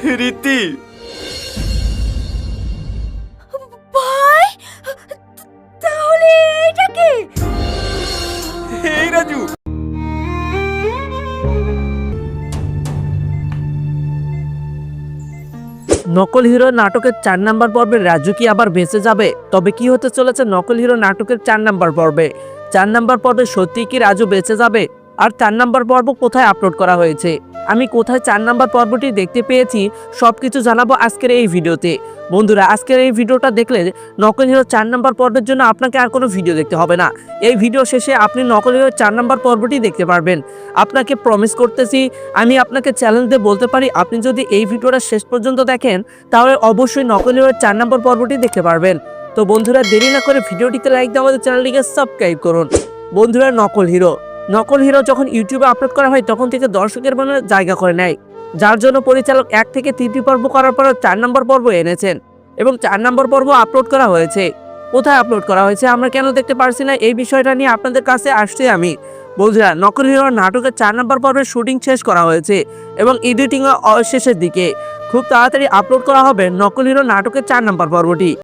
রীতি ভাই, তাহলে এটা কি? এই রাজু, নকল হিরো নাটকের 4 নাম্বার পর্বে রাজু কি আবার বেঁচে যাবে? তবে কি হতে চলেছে নকল হিরো নাটকের 4 নাম্বার পর্বে? 4 নাম্বার পর্বে সত্যি কি রাজু বেঁচে যাবে? আর 4 নাম্বার পর্ব কোথায় আপলোড করা হয়েছে, আমি কোথায় 4 নাম্বার পর্বটি দেখতে পেয়েছি, সবকিছু জানাবো আজকের এই ভিডিওতে। বন্ধুরা, আজকের এই ভিডিওটা দেখলে নকল হিরো 4 নাম্বার পর্বের জন্য আপনাকে আর কোনো ভিডিও দেখতে হবে না। এই ভিডিও শেষে আপনি নকল হিরো 4 নাম্বার পর্বটি দেখতে পারবেন। আপনাকে প্রমিস করতেছি, আমি আপনাকে চ্যালেঞ্জ দিয়ে বলতে পারি, আপনি যদি এই ভিডিওটা শেষ পর্যন্ত দেখেন তাহলে অবশ্যই নকল হিরো 4 নাম্বার পর্বটি দেখতে পারবেন। তো বন্ধুরা, দেরি না করে ভিডিওটিতে লাইক দিয়ে আমাদের চ্যানেলটিকে সাবস্ক্রাইব করুন। বন্ধুরা, নকল হিরো যখন ইউটিউবে আপলোড করা হয় তখন থেকে দর্শকের মনে জায়গা করে নেয়, যার জন্য পরিচালক 1 থেকে 3টি পর্ব করার পর 4 নম্বর পর্ব এনেছেন এবং 4 নম্বর পর্ব আপলোড করা হয়েছে। কোথায় আপলোড করা হয়েছে, আমরা কেন দেখতে পারছি না, এই বিষয়টা নিয়ে আপনাদের কাছে আসছি আমি। বন্ধুরা, নকল হিরো নাটকের 4 নম্বর পর্বের শুটিং শেষ করা হয়েছে এবং এডিটিং শেষের দিকে। খুব তাড়াতাড়ি আপলোড করা হবে নকল হিরো নাটকের 4 নম্বর পর্বটি।